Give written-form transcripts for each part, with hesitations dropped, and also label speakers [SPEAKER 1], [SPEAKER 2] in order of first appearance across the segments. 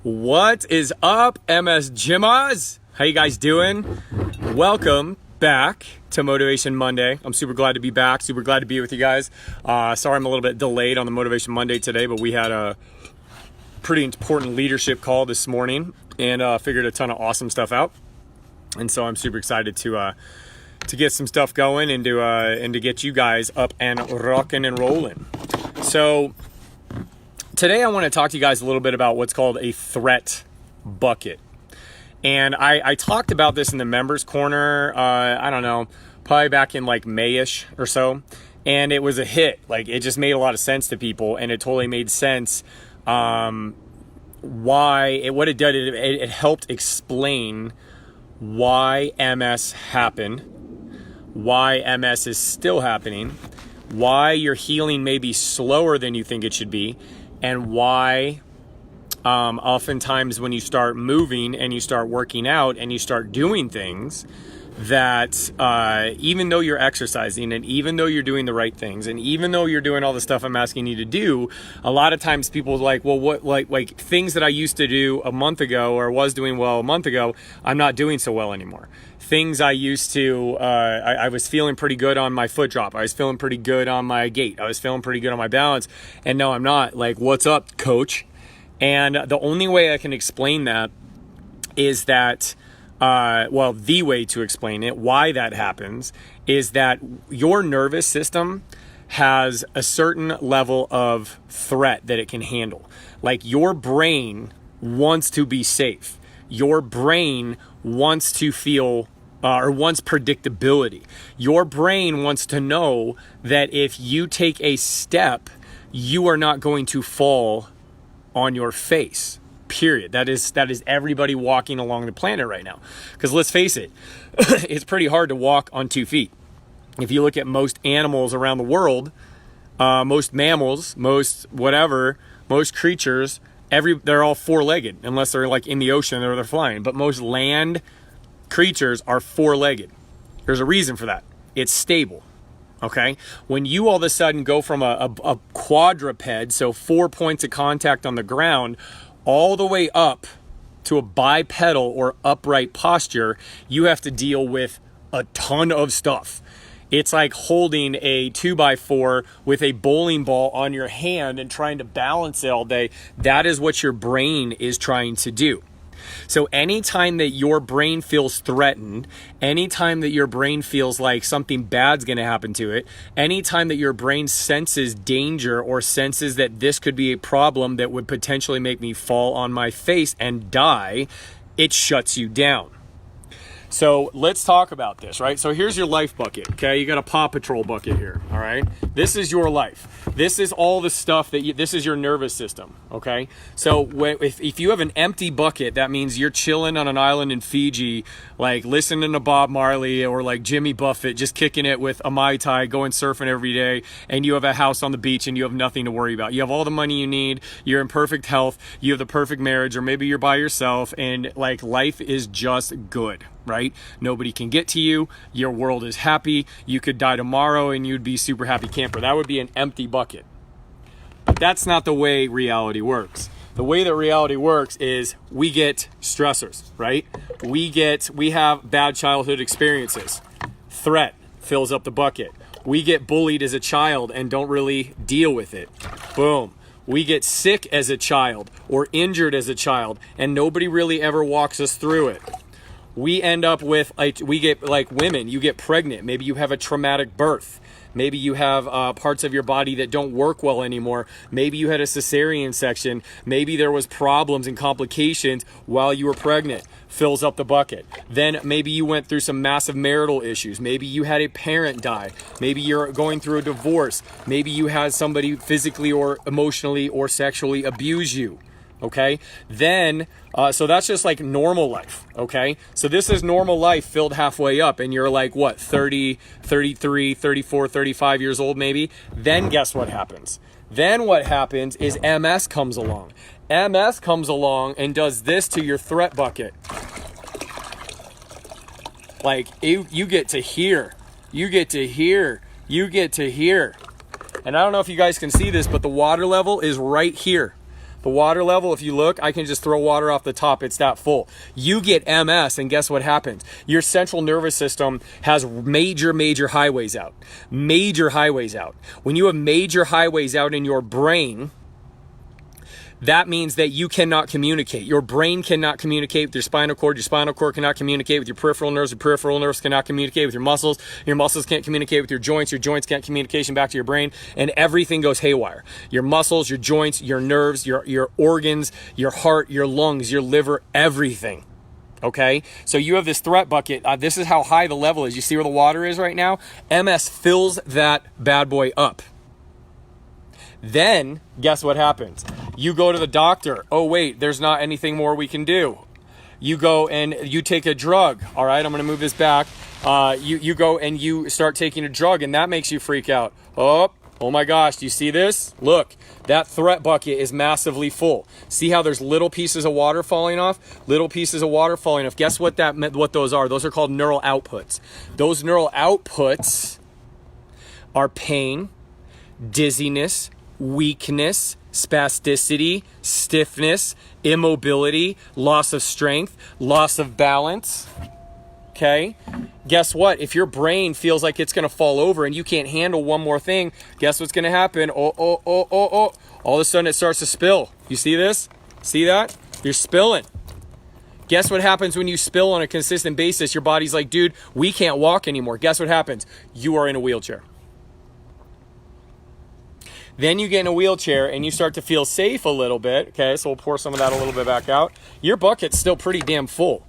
[SPEAKER 1] What is up, MS Gymmers? How you guys doing? Welcome back to Motivation Monday. I'm super glad to be back, super glad to be with you guys. Sorry I'm a little bit delayed on the Motivation Monday today, but we had a pretty important leadership call this morning and figured a ton of awesome stuff out. And so I'm super excited to get some stuff going and to get you guys up and rocking and rolling. So today I want to talk to you guys a little bit about what's called a threat bucket. And I talked about this in the members corner, I don't know, probably back in like May-ish or so. And it was a hit. Like, it just made a lot of sense to people, and it totally made sense what it did. It helped explain why MS happened, why MS is still happening, why your healing may be slower than you think it should be, and why oftentimes when you start moving and you start working out and you start doing things that even though you're exercising and even though you're doing the right things and even though you're doing all the stuff I'm asking you to do, a lot of times people are like, well, what, like things that I used to do a month ago or was doing well a month ago, I'm not doing so well anymore. Things I used to, I was feeling pretty good on my foot drop. I was feeling pretty good on my gait. I was feeling pretty good on my balance. And no, I'm not. Like, what's up, coach? And the only way I can explain that is that, the way to explain it, why that happens, is that your nervous system has a certain level of threat that it can handle. Like, your brain wants to be safe. Your brain wants to feel or wants predictability. Your brain wants to know that if you take a step, you are not going to fall on your face. Period. That is everybody walking along the planet right now. Because let's face it, it's pretty hard to walk on 2 feet. If you look at most animals around the world, most mammals, most creatures, they're all four-legged, unless they're like in the ocean or they're flying. But most land creatures are four-legged. There's a reason for that. It's stable. Okay? When you all of a sudden go from a quadruped, so 4 points of contact on the ground, all the way up to a bipedal or upright posture, you have to deal with a ton of stuff. It's like holding a 2x4 with a bowling ball on your hand and trying to balance it all day. That is what your brain is trying to do. So anytime that your brain feels threatened, anytime that your brain feels like something bad's going to happen to it, anytime that your brain senses danger or senses that this could be a problem that would potentially make me fall on my face and die, it shuts you down. So let's talk about this, right? So here's your life bucket, okay? You got a Paw Patrol bucket here, all right? This is your life. This is all the stuff this is your nervous system, okay? So if you have an empty bucket, that means you're chilling on an island in Fiji, like listening to Bob Marley or like Jimmy Buffett, just kicking it with a Mai Tai, going surfing every day, and you have a house on the beach and you have nothing to worry about. You have all the money you need, you're in perfect health, you have the perfect marriage, or maybe you're by yourself, and like life is just good. Right? Nobody can get to you. Your world is happy. You could die tomorrow and you'd be super happy camper. That would be an empty bucket. But that's not the way reality works. The way that reality works is we get stressors, right? We have bad childhood experiences. Threat fills up the bucket. We get bullied as a child and don't really deal with it. Boom. We get sick as a child or injured as a child and nobody really ever walks us through it. We end up with, we get like women, you get pregnant. Maybe you have a traumatic birth. Maybe you have parts of your body that don't work well anymore. Maybe you had a cesarean section. Maybe there was problems and complications while you were pregnant. Fills up the bucket. Then maybe you went through some massive marital issues. Maybe you had a parent die. Maybe you're going through a divorce. Maybe you had somebody physically or emotionally or sexually abuse you. Okay, then, so that's just like normal life, okay? So this is normal life filled halfway up and you're like, what, 30, 33, 34, 35 years old maybe? Then guess what happens? Then what happens is MS comes along. MS comes along and does this to your threat bucket. Like, you get to hear. You get to hear. And I don't know if you guys can see this, but the water level is right here. The water level, if you look, I can just throw water off the top. It's that full. You get MS, and guess what happens? Your central nervous system has major highways out. Major highways out. When you have major highways out in your brain, that means that you cannot communicate. Your brain cannot communicate with your spinal cord. Your spinal cord cannot communicate with your peripheral nerves. Your peripheral nerves cannot communicate with your muscles. Your muscles can't communicate with your joints. Your joints can't communication back to your brain. And everything goes haywire. Your muscles, your joints, your nerves, your organs, your heart, your lungs, your liver, everything. Okay? So you have this threat bucket. This is how high the level is. You see where the water is right now? MS fills that bad boy up. Then, guess what happens? You go to the doctor. Oh, wait, there's not anything more we can do. You go and you take a drug. All right, I'm going to move this back. You go and you start taking a drug, and that makes you freak out. Oh my gosh, do you see this? Look, that threat bucket is massively full. See how there's little pieces of water falling off? Little pieces of water falling off. Guess what what those are? Those are called neural outputs. Those neural outputs are pain, dizziness, weakness, spasticity, stiffness, immobility, loss of strength, loss of balance. Okay? Guess what? If your brain feels like it's going to fall over and you can't handle one more thing, guess what's going to happen? All of a sudden it starts to spill. You see this? See that? You're spilling. Guess what happens when you spill on a consistent basis? Your body's like, dude, we can't walk anymore. Guess what happens? You are in a wheelchair. Then you get in a wheelchair and you start to feel safe a little bit. Okay, so we'll pour some of that a little bit back out. Your bucket's still pretty damn full.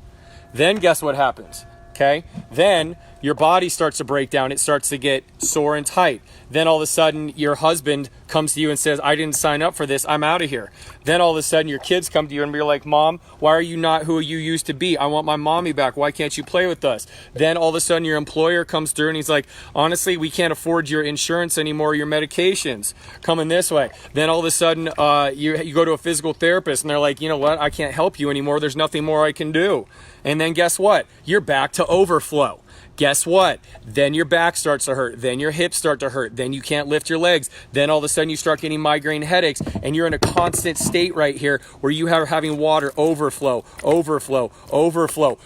[SPEAKER 1] Then guess what happens? Okay, then your body starts to break down. It starts to get sore and tight. Then all of a sudden your husband comes to you and says, I didn't sign up for this. I'm out of here. Then all of a sudden your kids come to you and be like, Mom, why are you not who you used to be? I want my mommy back. Why can't you play with us? Then all of a sudden your employer comes through and he's like, honestly, we can't afford your insurance anymore, your medications coming this way. Then all of a sudden you go to a physical therapist and they're like, you know what? I can't help you anymore. There's nothing more I can do. And then guess what? You're back to overflow. Guess what? Then your back starts to hurt. Then your hips start to hurt. Then you can't lift your legs. Then all of a sudden you start getting migraine headaches, and you're in a constant state right here where you are having water overflow,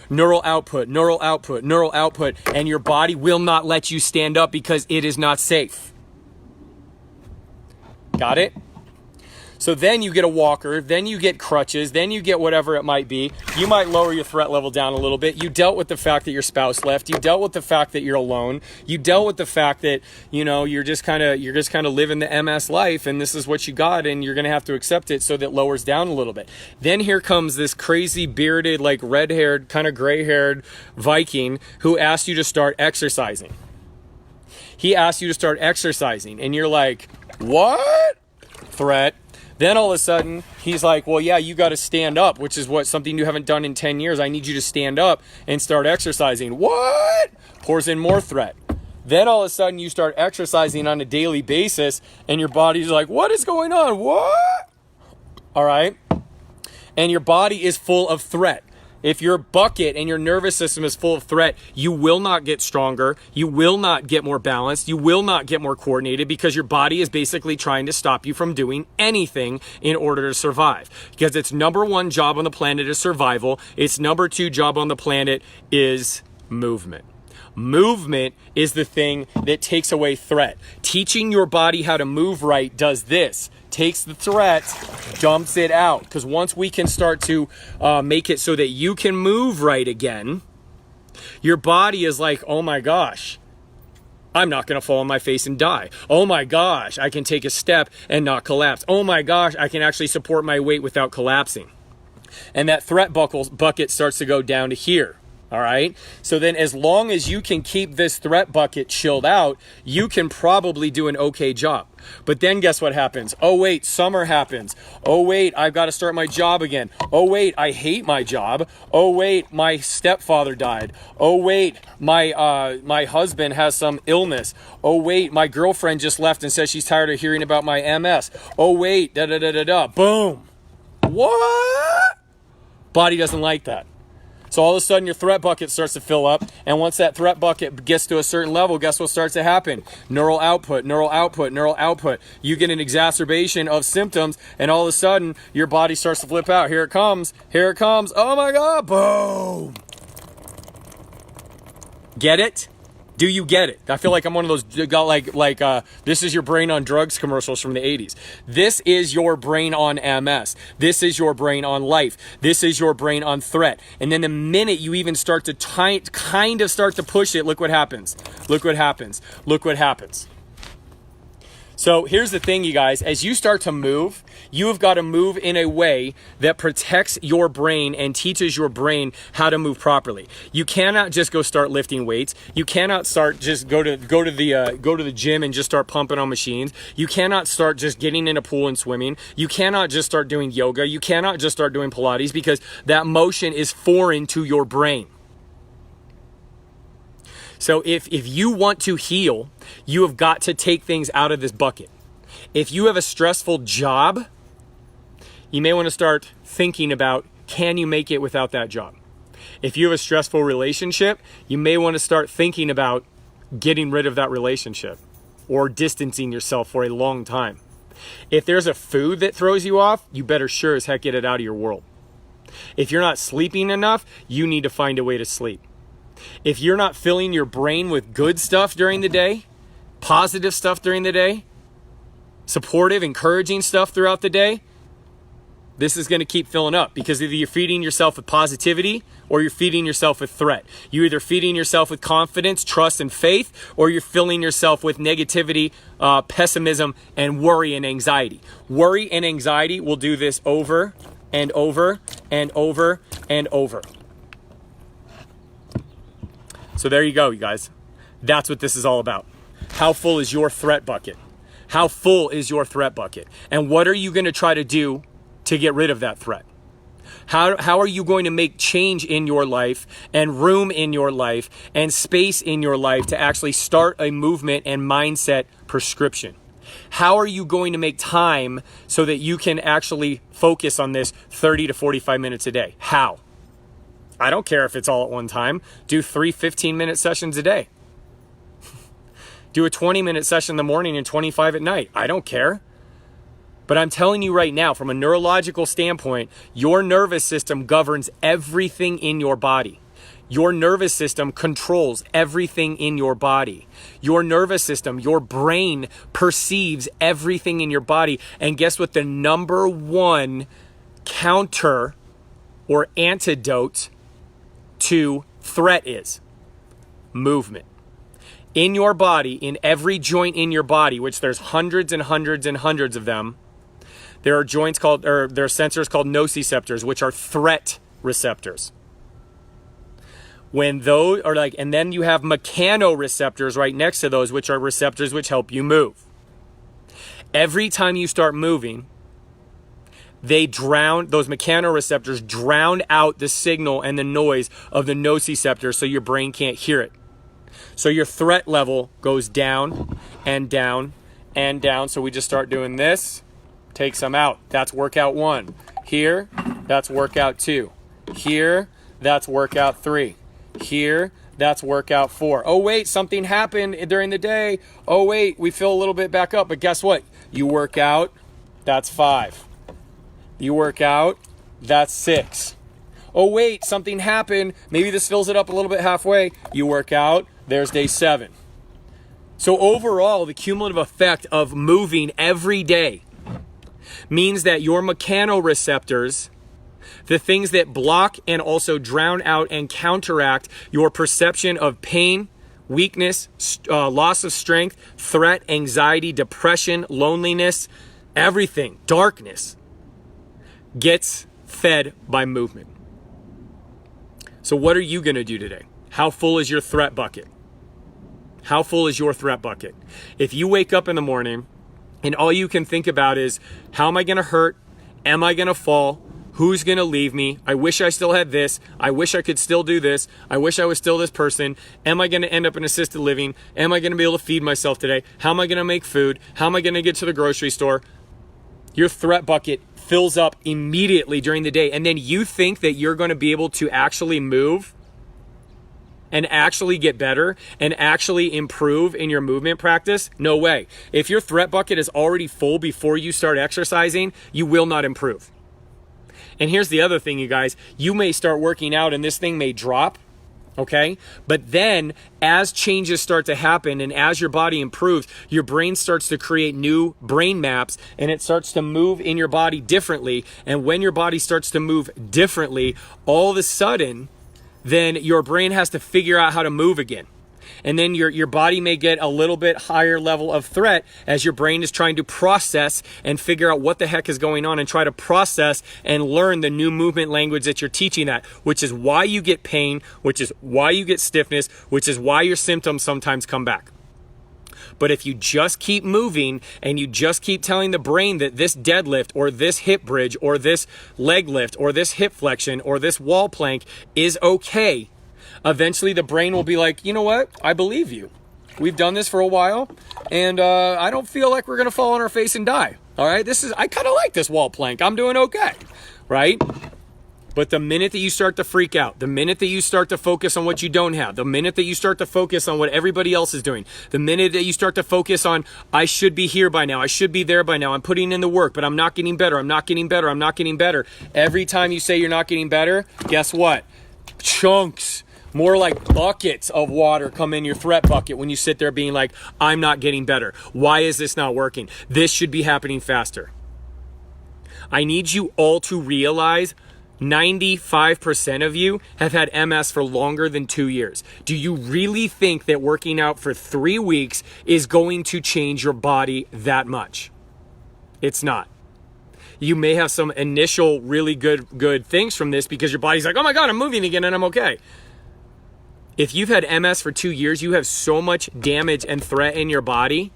[SPEAKER 1] neural output, and your body will not let you stand up because it is not safe. Got it? So then you get a walker, then you get crutches, then you get whatever it might be. You might lower your threat level down a little bit. You dealt with the fact that your spouse left. You dealt with the fact that you're alone. You dealt with the fact that, you know, you're just kind of living the MS life, and this is what you got, and you're going to have to accept it, so that lowers down a little bit. Then here comes this crazy bearded, like red-haired, kind of gray-haired Viking who asked you to start exercising. He asked you to start exercising, and you're like, what? Threat. Then all of a sudden, he's like, well, yeah, you got to stand up, which is something you haven't done in 10 years. I need you to stand up and start exercising. What? Pours in more threat. Then all of a sudden, you start exercising on a daily basis, and your body's like, what is going on? What? All right? And your body is full of threat. If your bucket and your nervous system is full of threat, you will not get stronger. You will not get more balanced. You will not get more coordinated, because your body is basically trying to stop you from doing anything in order to survive. Because its number one job on the planet is survival. Its number two job on the planet is movement. Movement is the thing that takes away threat. Teaching your body how to move right does this. Takes the threat, dumps it out. Because once we can start to make it so that you can move right again, your body is like, oh my gosh, I'm not going to fall on my face and die. Oh my gosh, I can take a step and not collapse. Oh my gosh, I can actually support my weight without collapsing. And that threat bucket starts to go down to here. All right. So then as long as you can keep this threat bucket chilled out, you can probably do an okay job. But then guess what happens? Oh, wait, summer happens. Oh, wait, I've got to start my job again. Oh, wait, I hate my job. Oh, wait, my stepfather died. Oh, wait, my husband has some illness. Oh, wait, my girlfriend just left and says she's tired of hearing about my MS. Oh, wait, da-da-da-da-da. Boom. What? Body doesn't like that. So all of a sudden your threat bucket starts to fill up. And once that threat bucket gets to a certain level, guess what starts to happen? Neural output, neural output, neural output. You get an exacerbation of symptoms, and all of a sudden your body starts to flip out. Here it comes. Here it comes. Oh my God. Boom. Get it? Do you get it? I feel like I'm one of those this is your brain on drugs commercials from the 80s. This is your brain on MS. This is your brain on life. This is your brain on threat. And then the minute you even start to kind of start to push it, look what happens. Look what happens. Look what happens. So here's the thing, you guys. As you start to move, you have got to move in a way that protects your brain and teaches your brain how to move properly. You cannot just go start lifting weights. You cannot start just go to the gym and just start pumping on machines. You cannot start just getting in a pool and swimming. You cannot just start doing yoga. You cannot just start doing Pilates, because that motion is foreign to your brain. So if you want to heal, you have got to take things out of this bucket. If you have a stressful job, you may want to start thinking about, can you make it without that job? If you have a stressful relationship, you may want to start thinking about getting rid of that relationship or distancing yourself for a long time. If there's a food that throws you off, you better sure as heck get it out of your world. If you're not sleeping enough, you need to find a way to sleep. If you're not filling your brain with good stuff during the day, positive stuff during the day, supportive, encouraging stuff throughout the day, this is going to keep filling up, because either you're feeding yourself with positivity or you're feeding yourself with threat. You're either feeding yourself with confidence, trust, and faith, or you're filling yourself with negativity, pessimism, and worry and anxiety. Worry and anxiety will do this over and over and over and over. So there you go, you guys. That's what this is all about. How full is your threat bucket? How full is your threat bucket? And what are you going to try to do to get rid of that threat? How are you going to make change in your life and room in your life and space in your life to actually start a movement and mindset prescription? How are you going to make time so that you can actually focus on this 30 to 45 minutes a day? How? I don't care if it's all at one time. Do 3 15-minute sessions a day. Do a 20-minute session in the morning and 25 at night. I don't care. But I'm telling you right now, from a neurological standpoint, your nervous system governs everything in your body. Your nervous system controls everything in your body. Your nervous system, your brain perceives everything in your body. And guess what the number one counter or antidote to threat is? Movement. In your body, in every joint in your body, which there's hundreds and hundreds and hundreds of them, there are there are sensors called nociceptors, which are threat receptors. When those are and then you have mechanoreceptors right next to those, which are receptors which help you move. Every time you start moving, those mechanoreceptors drown out the signal and the noise of the nociceptors, so your brain can't hear it. So your threat level goes down and down and down. So we just start doing this, take some out. That's workout 1. Here, that's workout 2. Here, that's workout 3. Here, that's workout 4. Oh wait, something happened during the day. Oh wait, we feel a little bit back up, but guess what? You work out, that's 5. You work out, that's 6. Oh wait, something happened. Maybe this fills it up a little bit halfway. You work out, there's day 7. So overall, the cumulative effect of moving every day means that your mechanoreceptors, the things that block and also drown out and counteract your perception of pain, weakness, loss of strength, threat, anxiety, depression, loneliness, everything, darkness, gets fed by movement. So what are you going to do today? How full is your threat bucket? How full is your threat bucket? If you wake up in the morning and all you can think about is, how am I going to hurt? Am I going to fall? Who's going to leave me? I wish I still had this. I wish I could still do this. I wish I was still this person. Am I going to end up in assisted living? Am I going to be able to feed myself today? How am I going to make food? How am I going to get to the grocery store? Your threat bucket fills up immediately during the day. And then you think that you're going to be able to actually move and actually get better and actually improve in your movement practice? No way. If your threat bucket is already full before you start exercising, you will not improve. And here's the other thing, you guys. You may start working out and this thing may drop, okay? But then as changes start to happen and as your body improves, your brain starts to create new brain maps and it starts to move in your body differently. And when your body starts to move differently, all of a sudden, then your brain has to figure out how to move again. And then your body may get a little bit higher level of threat as your brain is trying to process and figure out what the heck is going on and try to process and learn the new movement language that you're teaching that, which is why you get pain, which is why you get stiffness, which is why your symptoms sometimes come back. But if you just keep moving and you just keep telling the brain that this deadlift or this hip bridge or this leg lift or this hip flexion or this wall plank is okay, eventually the brain will be like, you know what? I believe you. We've done this for a while and I don't feel like we're going to fall on our face and die. All right. I kind of like this wall plank. I'm doing okay. Right. But the minute that you start to freak out, the minute that you start to focus on what you don't have, the minute that you start to focus on what everybody else is doing, the minute that you start to focus on, I should be here by now, I should be there by now, I'm putting in the work, but I'm not getting better, I'm not getting better, I'm not getting better. Every time you say you're not getting better, guess what? Chunks, more like buckets of water come in your threat bucket when you sit there being like, I'm not getting better. Why is this not working? This should be happening faster. I need you all to realize 95% of you have had MS for longer than 2 years. Do you really think that working out for 3 weeks is going to change your body that much? It's not. You may have some initial really good things from this because your body's like, oh my God, I'm moving again and I'm okay. If you've had MS for 2 years, you have so much damage and threat in your body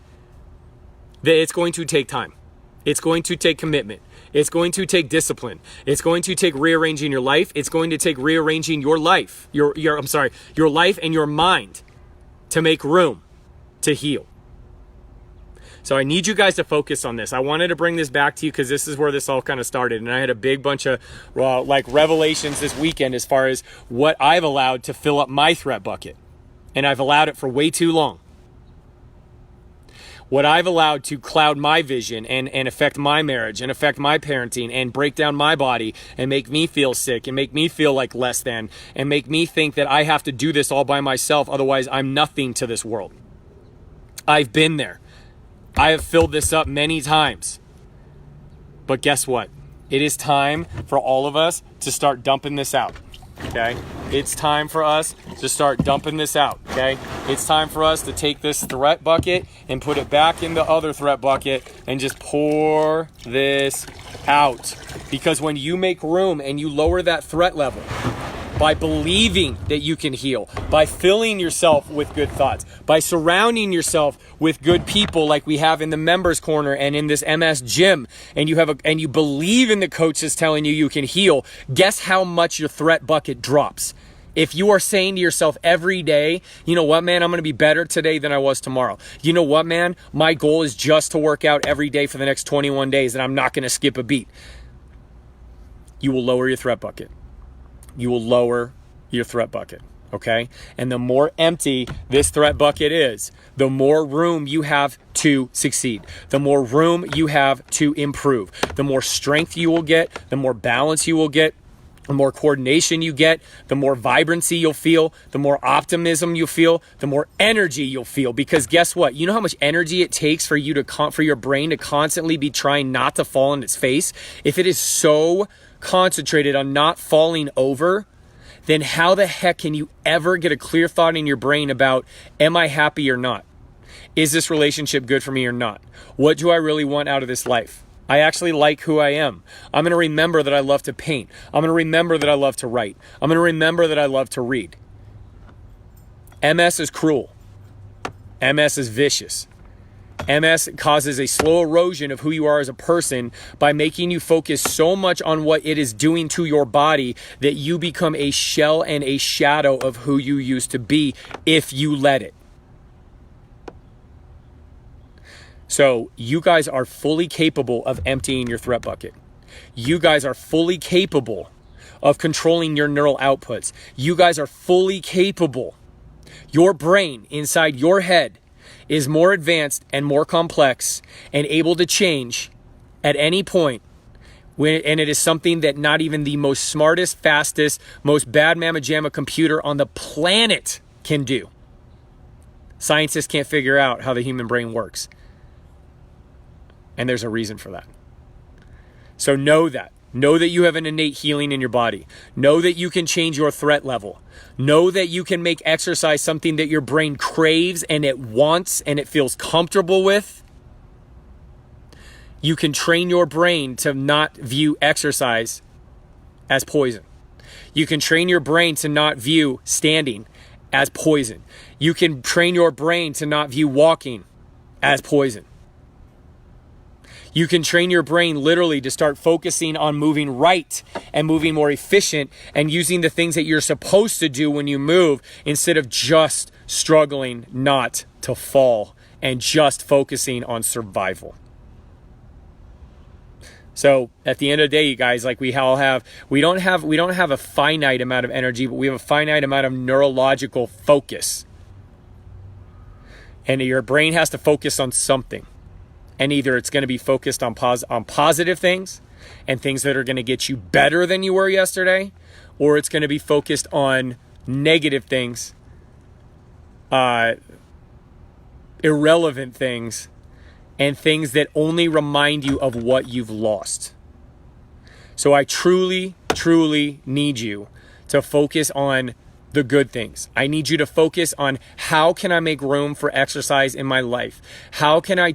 [SPEAKER 1] that it's going to take time. It's going to take commitment. It's going to take discipline. It's going to take rearranging your life. It's going to take rearranging your life, your life and your mind to make room to heal. So I need you guys to focus on this. I wanted to bring this back to you because this is where this all kind of started. And I had a big bunch of revelations this weekend as far as what I've allowed to fill up my threat bucket. And I've allowed it for way too long. What I've allowed to cloud my vision and affect my marriage and affect my parenting and break down my body and make me feel sick and make me feel like less than and make me think that I have to do this all by myself. Otherwise, I'm nothing to this world. I've been there. I have filled this up many times. But guess what? It is time for all of us to start dumping this out. Okay? It's time for us to start dumping this out, okay? It's time for us to take this threat bucket and put it back in the other threat bucket and just pour this out. Because when you make room and you lower that threat level by believing that you can heal, by filling yourself with good thoughts, by surrounding yourself with good people like we have in the members corner and in this MS gym, and you believe in the coaches telling you can heal, guess how much your threat bucket drops. If you are saying to yourself every day, you know what, man, I'm going to be better today than I was tomorrow. You know what, man, my goal is just to work out every day for the next 21 days and I'm not going to skip a beat. You will lower your threat bucket. You will lower your threat bucket, okay? And the more empty this threat bucket is, the more room you have to succeed, the more room you have to improve, the more strength you will get, the more balance you will get, the more coordination you get, the more vibrancy you'll feel, the more optimism you'll feel, the more energy you'll feel. Because guess what? You know how much energy it takes for your brain to constantly be trying not to fall on its face? If it is so concentrated on not falling over, then how the heck can you ever get a clear thought in your brain about, am I happy or not? Is this relationship good for me or not? What do I really want out of this life? I actually like who I am. I'm going to remember that I love to paint. I'm going to remember that I love to write. I'm going to remember that I love to read. MS is cruel. MS is vicious. MS causes a slow erosion of who you are as a person by making you focus so much on what it is doing to your body that you become a shell and a shadow of who you used to be if you let it. So you guys are fully capable of emptying your threat bucket. You guys are fully capable of controlling your neural outputs. You guys are fully capable. Your brain inside your head is more advanced and more complex and able to change at any point. And it is something that not even the most smartest, fastest, most bad mamma jamma computer on the planet can do. Scientists can't figure out how the human brain works. And there's a reason for that. So know that. Know that you have an innate healing in your body. Know that you can change your threat level. Know that you can make exercise something that your brain craves and it wants and it feels comfortable with. You can train your brain to not view exercise as poison. You can train your brain to not view standing as poison. You can train your brain to not view walking as poison. You can train your brain literally to start focusing on moving right and moving more efficient and using the things that you're supposed to do when you move instead of just struggling not to fall and just focusing on survival. So at the end of the day, you guys, like we don't have a finite amount of energy, but we have a finite amount of neurological focus. And your brain has to focus on something. And either it's going to be focused on positive things and things that are going to get you better than you were yesterday, or it's going to be focused on negative things, irrelevant things, and things that only remind you of what you've lost. So I truly, truly need you to focus on the good things. I need you to focus on how can I make room for exercise in my life? How can I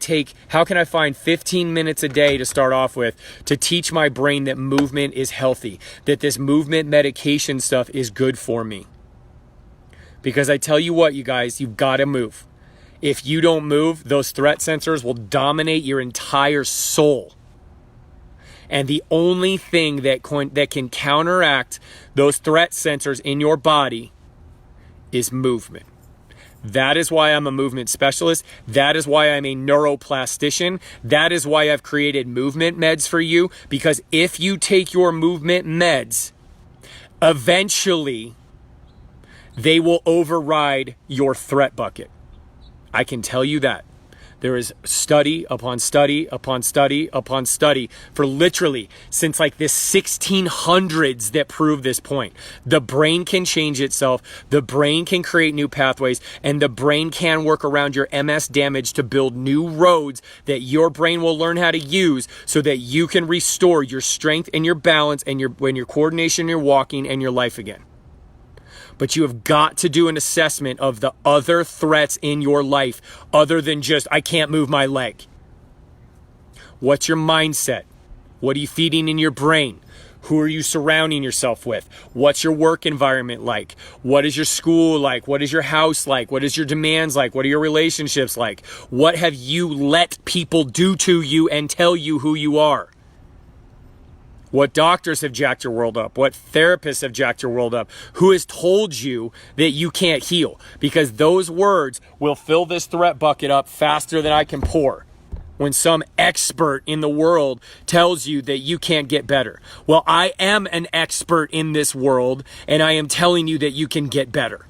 [SPEAKER 1] find 15 minutes a day to start off with to teach my brain that movement is healthy, that this movement medication stuff is good for me? Because I tell you what, you guys, you've got to move. If you don't move, those threat sensors will dominate your entire soul. And the only thing that can counteract those threat sensors in your body is movement. That is why I'm a movement specialist. That is why I'm a neuroplastician. That is why I've created movement meds for you. Because if you take your movement meds, eventually they will override your threat bucket. I can tell you that. There is study upon study upon study upon study for literally since like the 1600s that prove this point. The brain can change itself. The brain can create new pathways, and the brain can work around your MS damage to build new roads that your brain will learn how to use so that you can restore your strength and your balance and your coordination, your walking, and your life again. But you have got to do an assessment of the other threats in your life other than just, I can't move my leg. What's your mindset? What are you feeding in your brain? Who are you surrounding yourself with? What's your work environment like? What is your school like? What is your house like? What is your demands like? What are your relationships like? What have you let people do to you and tell you who you are? What doctors have jacked your world up? What therapists have jacked your world up? Who has told you that you can't heal? Because those words will fill this threat bucket up faster than I can pour. When some expert in the world tells you that you can't get better. Well, I am an expert in this world, and I am telling you that you can get better.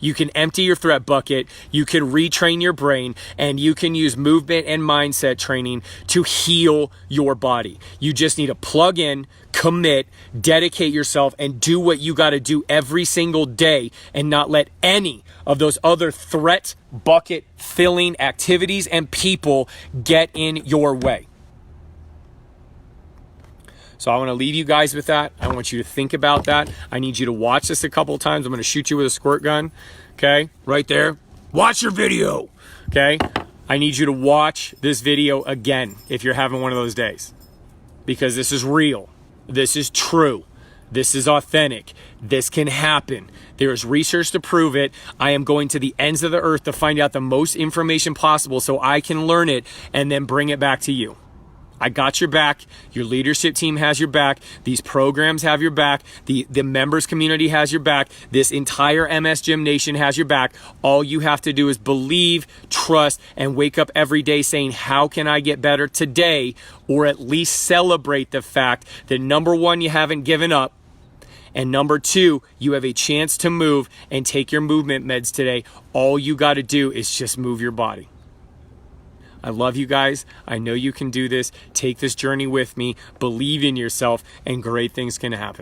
[SPEAKER 1] You can empty your threat bucket, you can retrain your brain, and you can use movement and mindset training to heal your body. You just need to plug in, commit, dedicate yourself, and do what you got to do every single day and not let any of those other threat bucket filling activities and people get in your way. So I want to leave you guys with that. I want you to think about that. I need you to watch this a couple of times. I'm going to shoot you with a squirt gun. Okay, right there. Watch your video. Okay, I need you to watch this video again if you're having one of those days. Because this is real. This is true. This is authentic. This can happen. There is research to prove it. I am going to the ends of the earth to find out the most information possible so I can learn it and then bring it back to you. I got your back. Your leadership team has your back. These programs have your back. The members community has your back. This entire MS Gym Nation has your back. All you have to do is believe, trust, and wake up every day saying, how can I get better today? Or at least celebrate the fact that number one, you haven't given up. And number two, you have a chance to move and take your movement meds today. All you got to do is just move your body. I love you guys. I know you can do this. Take this journey with me. Believe in yourself, and great things can happen.